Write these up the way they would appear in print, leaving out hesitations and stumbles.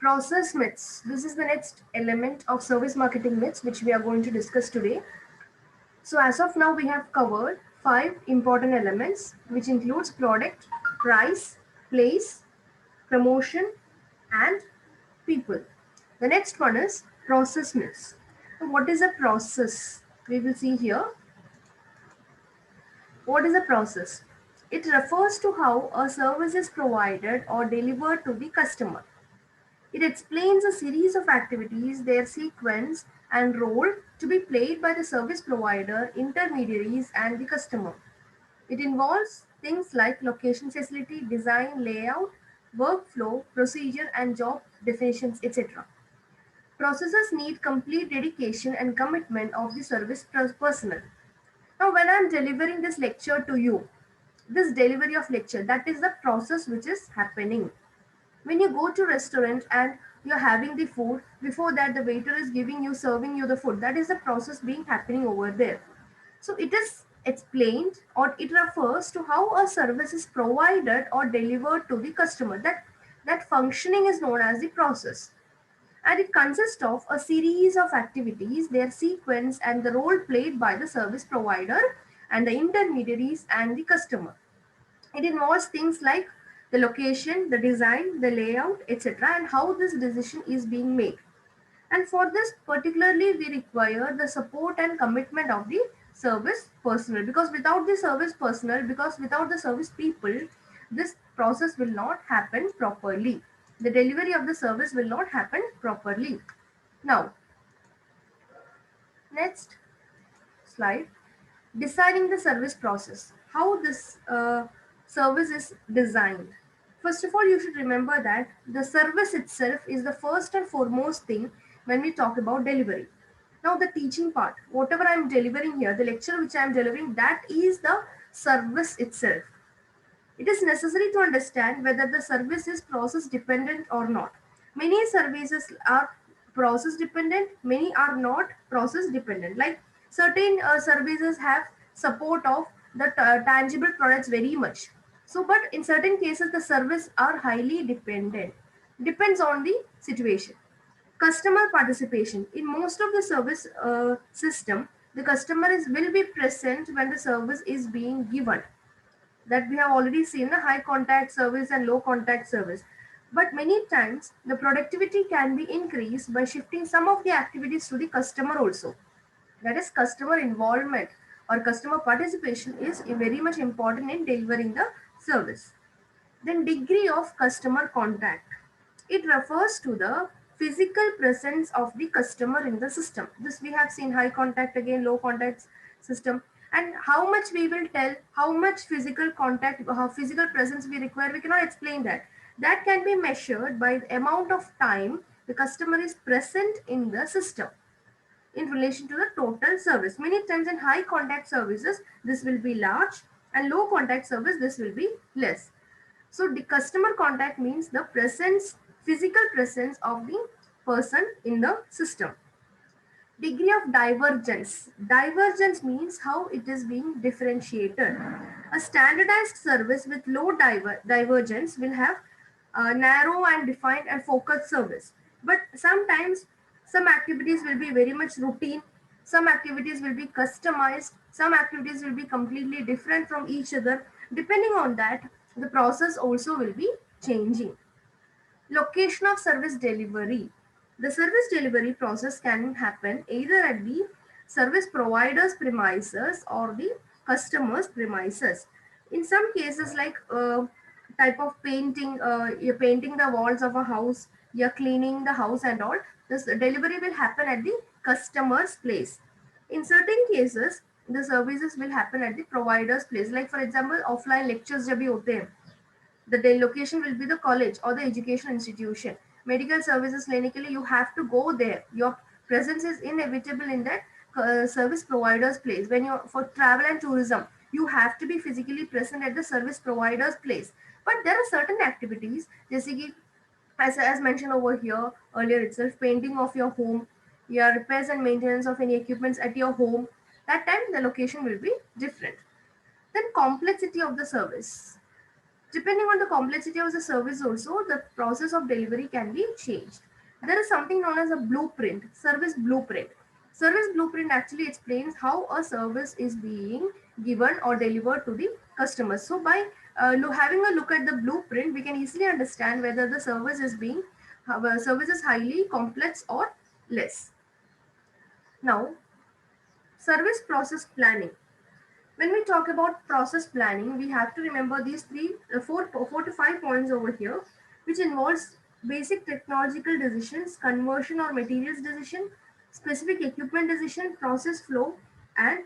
Process myths. This is the next element of service marketing myths which we are going to discuss today. So as of now, we have covered five important elements, which includes product, price, place, promotion, and people. The next one is process myths. So what is a process? We will see here. What is a process? It refers to how a service is provided or delivered to the customer. It explains a series of activities, their sequence and role to be played by the service provider, intermediaries, and the customer. It involves things like location facility, design, layout, workflow, procedure, and job definitions, etc. Processes need complete dedication and commitment of the service personnel. Now, when I'm delivering this lecture to you, this delivery of lecture, that is the process which is happening. When you go to restaurant and you're having the food, before that the waiter is serving you the food. That is the process being happening over there. So it is explained or it refers to how a service is provided or delivered to the customer. That functioning is known as the process. And it consists of a series of activities, their sequence, and the role played by the service provider and the intermediaries and the customer. It involves things like the location, the design, the layout, etc., and how this decision is being made. And for this, particularly, we require the support and commitment of the service personnel, because without the service personnel, because without the service people, this process will not happen properly. The delivery of the service will not happen properly. Now, next slide. Designing the service process. How this service is designed. First of all, you should remember that the service itself is the first and foremost thing when we talk about delivery. Now, the teaching part, whatever I'm delivering here, the lecture which I'm delivering, that is the service itself. It is necessary to understand whether the service is process dependent or not. Many services are process dependent, many are not process dependent. Like certain services have support of the tangible products very much. So, but in certain cases, the service are highly dependent. Depends on the situation. Customer participation. In most of the service system, the customer is will be present when the service is being given, that we have already seen the high contact service and low contact service. But many times the productivity can be increased by shifting some of the activities to the customer also. That is, customer involvement or customer participation is very much important in delivering the service. Then degree of customer contact. It refers to the physical presence of the customer in the system. This we have seen high contact, again low contact system. And how much we will tell, how much physical contact, how physical presence we require, we cannot explain that. That can be measured by the amount of time the customer is present in the system in relation to the total service. Many times in high contact services, this will be large, and low contact service, this will be less. So the customer contact means the presence, physical presence of the person in the system. Degree of divergence. Divergence means how it is being differentiated. A standardized service with low divergence will have a narrow and defined and focused service. But sometimes some activities will be very much routine, some activities will be customized, some activities will be completely different from each other. Depending on that, the process also will be changing. Location of service delivery. The service delivery process can happen either at the service provider's premises or the customer's premises. In some cases, like type of painting, you're painting the walls of a house, you're cleaning the house and all, this delivery will happen at the customer's place. In certain cases, the services will happen at the provider's place. Like for example, offline lectures जब भी होते हैं, the location will be the college or the education institution. Medical services लेने के लिए you have to go there. Your presence is inevitable in that service provider's place. When you for travel and tourism, you have to be physically present at the service provider's place. But there are certain activities, जैसे कि as mentioned over here earlier itself, painting of your home, your repairs and maintenance of any equipments at your home. That time the location will be different. Then complexity of the service. Depending on the complexity of the service also, the process of delivery can be changed. There is something known as a blueprint, service blueprint. Service blueprint actually explains how a service is being given or delivered to the customer. So by having a look at the blueprint, we can easily understand whether the service is highly complex or less. Now, service process planning. When we talk about process planning, we have to remember these four to five points over here, which involves basic technological decisions, conversion or materials decision, specific equipment decision, process flow, and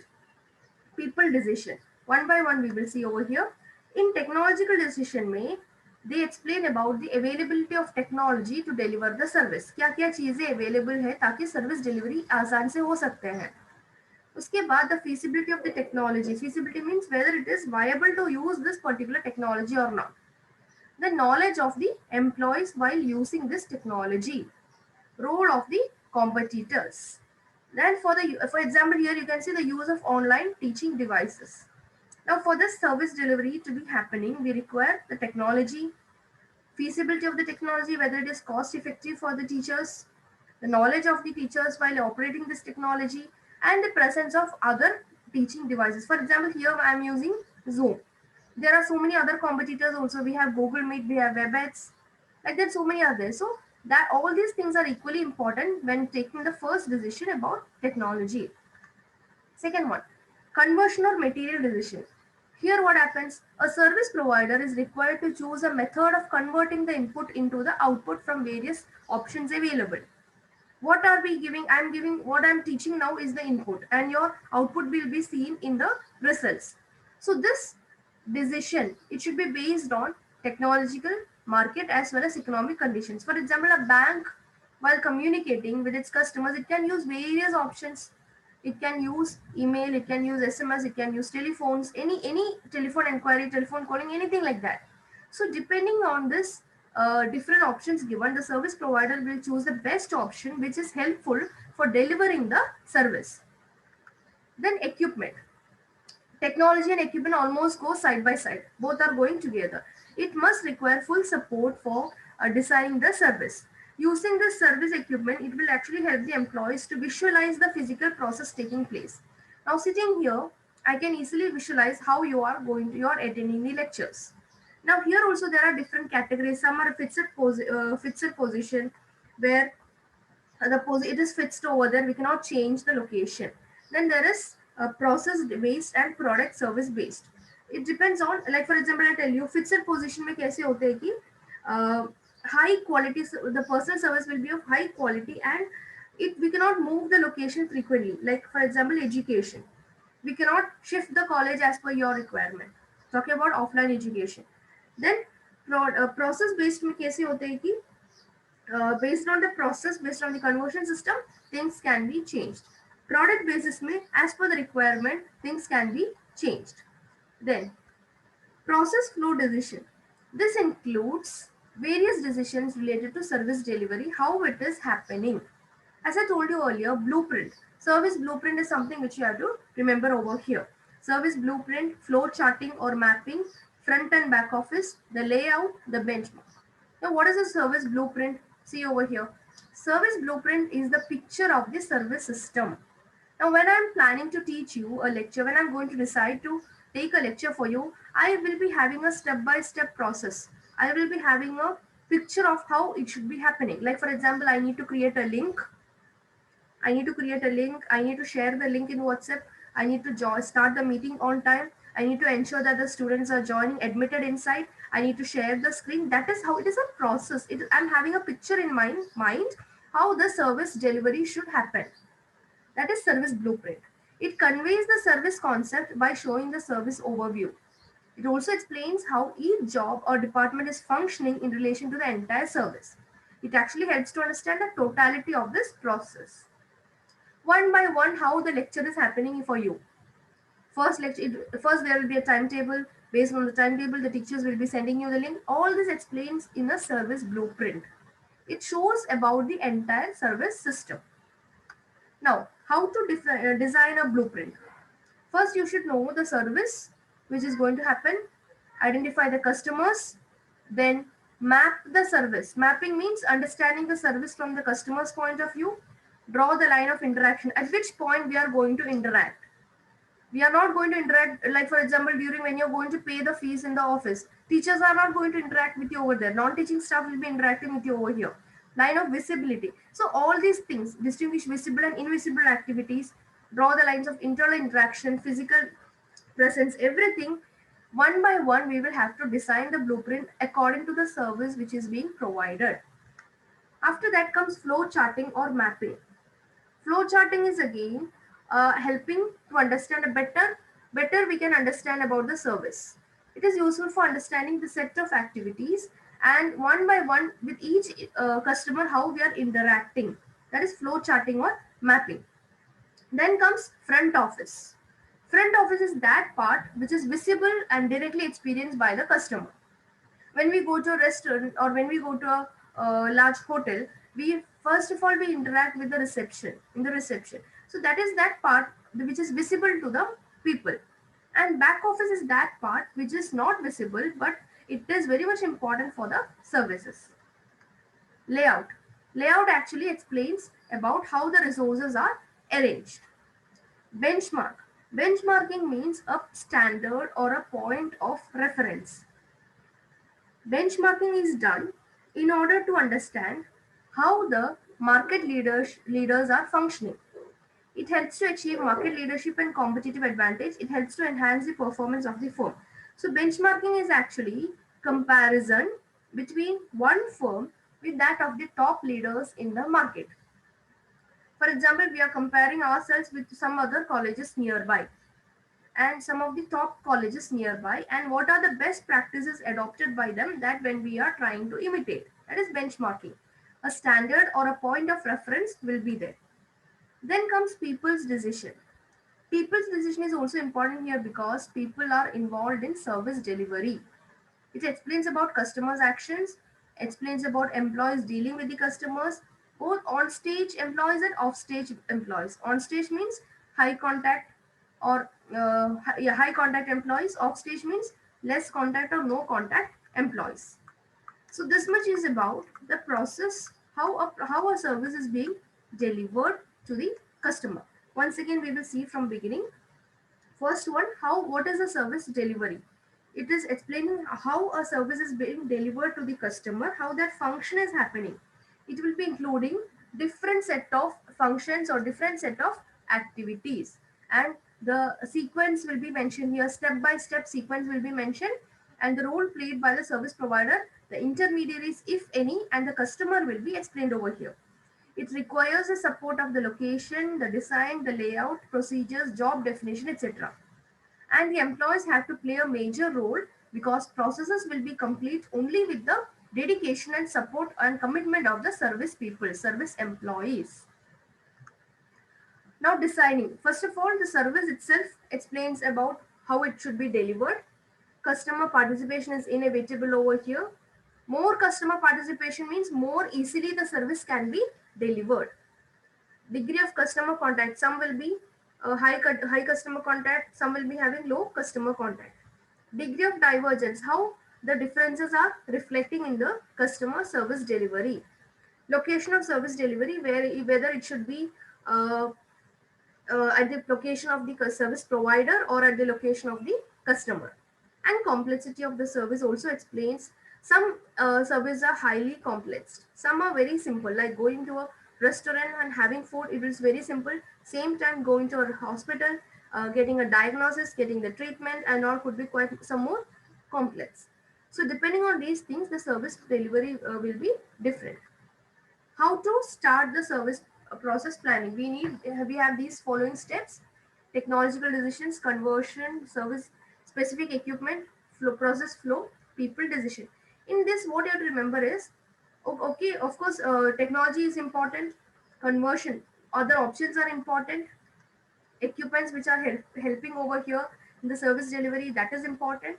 people decision. One by one, we will see over here. In technological decision में they explain about the availability of technology to deliver the service. क्या क्या चीजें available है ताकि service delivery आसान से हो सकते हैं. उसके बाद the feasibility of the technology. Feasibility means whether it is viable to use this particular technology or not. The knowledge of the employees while using this technology. Role of the competitors. Then for example here you can see the use of online teaching devices. Now for this service delivery to be happening, we require the technology, feasibility of the technology, whether it is cost effective for the teachers, the knowledge of the teachers while operating this technology, and the presence of other teaching devices. For example, here I am using Zoom. There are so many other competitors also. We have Google Meet, we have WebEx, like that, so many others. So that all these things are equally important when taking the first decision about technology. Second one, conversion or material decision. Here what happens, a service provider is required to choose a method of converting the input into the output from various options available. What are we giving? I'm giving what I'm teaching now is the input and your output will be seen in the results. So this decision, it should be based on technological, market as well as economic conditions. For example, a bank while communicating with its customers, it can use various options. It can use email, it can use SMS, it can use telephones, any telephone inquiry, telephone calling, anything like that. So depending on this different options given, the service provider will choose the best option which is helpful for delivering the service. Then equipment. Technology and equipment almost go side by side. Both are going together. It must require full support for designing the service. Using this service equipment, it will actually help the employees to visualize the physical process taking place. Now sitting here, I can easily visualize how you are attending the lectures. Now here also there are different categories. Some are fixed position where it is fixed over there. We cannot change the location. Then there is process based and product service based. It depends on, like for example, I tell you fixed position में कैसे होते हैं कि high quality, the personal service will be of high quality and we cannot move the location frequently. Like for example, education, we cannot shift the college as per your requirement. Talking about offline education. Then process based में कैसे होते हैं कि based on the process, based on the conversion system, things can be changed. Product basis में as per the requirement, things can be changed. Then process flow decision. This includes various decisions related to service delivery, how it is happening. As I told you earlier, blueprint. Service blueprint is something which you have to remember over here. Service blueprint, flow charting or mapping, front and back office, the layout, the benchmark. Now, what is a service blueprint? See over here. Service blueprint is the picture of the service system. Now, when I'm planning to teach you a lecture, when I'm going to decide to take a lecture for you, I will be having a step-by-step process. I will be having a picture of how it should be happening. Like for example, I need to create a link. I need to create a link. I need to share the link in WhatsApp. I need to start the meeting on time. I need to ensure that the students are joining, admitted inside. I need to share the screen. That is how it is a process. I'm having a picture in my mind how the service delivery should happen. That is service blueprint. It conveys the service concept by showing the service overview. It also explains how each job or department is functioning in relation to the entire service. It actually helps to understand the totality of this process. One by one, how the lecture is happening for you. First there will be a timetable. Based on the timetable, the teachers will be sending you the link. All this explains in a service blueprint. It shows about the entire service system. Now, how to design a blueprint? First, you should know the service which is going to happen identify the customers, then map the service. Mapping means understanding the service from the customer's point of view, draw the line of interaction, at which point we are going to interact. We are not going to interact, like for example, during when you're going to pay the fees in the office, teachers are not going to interact with you over there, non-teaching staff will be interacting with you over here. Line of visibility. So all these things, distinguish visible and invisible activities, draw the lines of internal interaction, physical presence, everything. One by one we will have to design the blueprint according to the service which is being provided. After that comes flow charting or mapping. Flow charting is again helping to understand a better we can understand about the service. It is useful for understanding the set of activities and one by one with each customer how we are interacting. That is flow charting or mapping. Then comes front office. Front office is that part which is visible and directly experienced by the customer. When we go to a restaurant or when we go to a large hotel, we first of all we interact with the reception in the reception. So that is that part which is visible to the people. And back office is that part which is not visible, but it is very much important for the services. Layout. Layout actually explains about how the resources are arranged. Benchmark. Benchmarking means a standard or a point of reference. Benchmarking is done in order to understand how the market leaders are functioning. It helps to achieve market leadership and competitive advantage. It helps to enhance the performance of the firm. So benchmarking is actually comparison between one firm with that of the top leaders in the market. For example, we are comparing ourselves with some other colleges nearby and some of the top colleges nearby, and what are the best practices adopted by them that when we are trying to imitate. That is benchmarking. A standard or a point of reference will be there. Then comes people's decision. People's decision is also important here because people are involved in service delivery. It explains about customers' actions, explains about employees dealing with the customers, both on-stage employees and off-stage employees. On-stage means high contact or high contact employees. Off-stage means less contact or no contact employees. So this much is about the process, how a service is being delivered to the customer. Once again, we will see from beginning. First one, what is a service delivery? It is explaining how a service is being delivered to the customer, how that function is happening. It will be including different set of functions or different set of activities, and the sequence will be mentioned here. Step by step sequence will be mentioned, and the role played by the service provider, the intermediaries if any, and the customer will be explained over here. It requires the support of the location, the design, the layout, procedures, job definition, etc. And the employees have to play a major role because processes will be complete only with the dedication and support and commitment of the service people, service employees. Now designing. First of all, the service itself explains about how it should be delivered. Customer participation is inevitable over here. More customer participation means more easily the service can be delivered. Degree of customer contact, some will be high customer contact, some will be having low customer contact. Degree of divergence, how the differences are reflecting in the customer service delivery. Location of service delivery, whether it should be at the location of the service provider or at the location of the customer. And complexity of the service also explains. Some services are highly complex, some are very simple, like going to a restaurant and having food, it is very simple. Same time going to a hospital, getting a diagnosis, getting the treatment and all could be quite some more complex. So depending on these things, the service delivery will be different. How to start the service process planning? We have these following steps: technological decisions, conversion, service specific equipment, process flow, people decision. In this, what you have to remember is, okay, of course, technology is important, conversion, other options are important, equipments which are helping over here in the service delivery, that is important.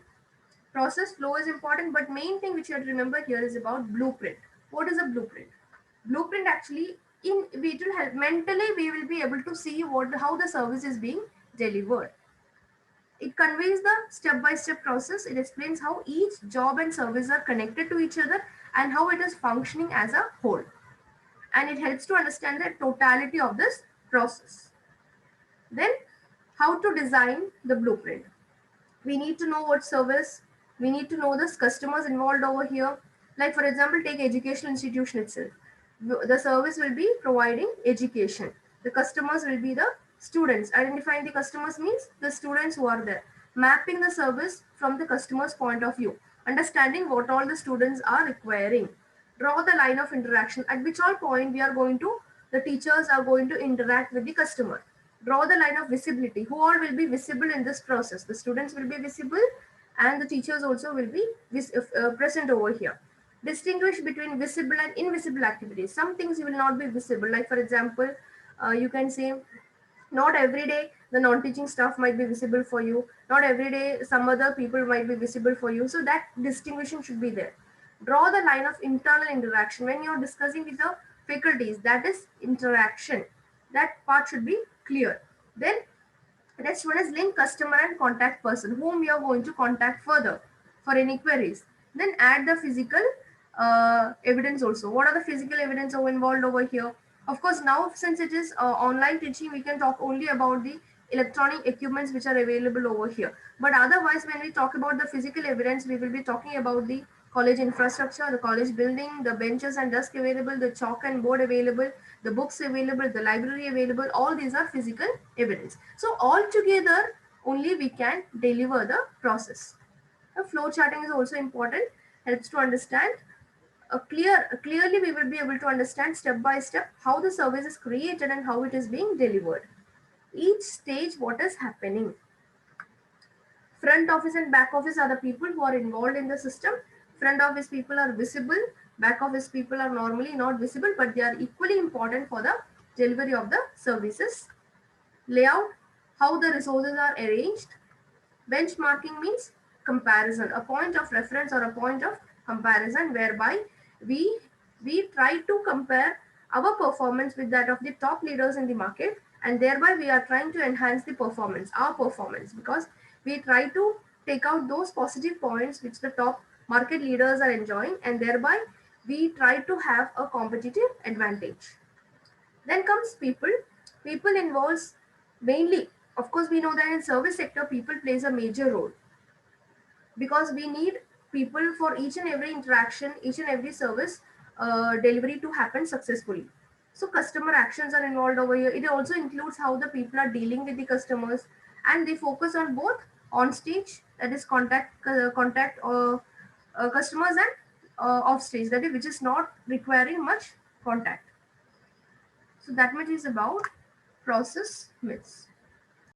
Process flow is important, but main thing which you have to remember here is about blueprint. What is a blueprint? Blueprint actually, it will help mentally, we will be able to see how the service is being delivered. It conveys the step-by-step process. It explains how each job and service are connected to each other and how it is functioning as a whole. And it helps to understand the totality of this process. Then, how to design the blueprint. We need to know what service, we need to know the customers involved over here. Like for example, take educational institution itself. The service will be providing education. The customers will be the students. Identifying the customers means the students who are there. Mapping the service from the customer's point of view. Understanding what all the students are requiring. Draw the line of interaction at which all point we are going to, the teachers are going to interact with the customer. Draw the line of visibility. Who all will be visible in this process? The students will be visible and the teachers also will be present over here. Distinguish between visible and invisible activities. Some things you will not be visible. Like for example, you can say not every day the non-teaching staff might be visible for you. Not every day some other people might be visible for you. So that distinguishing should be there. Draw the line of internal interaction. When you're discussing with the faculties, that is interaction. That part should be clear. Then next one is link customer and contact person, whom you are going to contact further for any queries. Then add the physical evidence also. What are the physical evidence involved over here? Of course, now since it is online teaching, we can talk only about the electronic equipments which are available over here. But otherwise, when we talk about the physical evidence, we will be talking about the college infrastructure, the college building, the benches and desk available, the chalk and board available, the books available, the library available. All these are physical evidence. So all together, only we can deliver the process. The flow charting is also important, helps to understand clearly we will be able to understand step by step how the service is created and how it is being delivered. Each stage, what is happening. Front office and back office are the people who are involved in the system. Front office people are visible, back office people are normally not visible, but they are equally important for the delivery of the services. Layout, how the resources are arranged. Benchmarking means comparison, a point of reference or a point of comparison whereby we we try to compare our performance with that of the top leaders in the market, and thereby we are trying to enhance the performance, our performance, because we try to take out those positive points which the top market leaders are enjoying, and thereby we try to have a competitive advantage. Then comes people. People involves mainly, of course, we know that in service sector, people plays a major role because we need people for each and every interaction, each and every service delivery to happen successfully. So customer actions are involved over here. It also includes how the people are dealing with the customers, and they focus on both on stage, that is contact customers, and off stage, that is which is not requiring much contact. So that much is about process myths.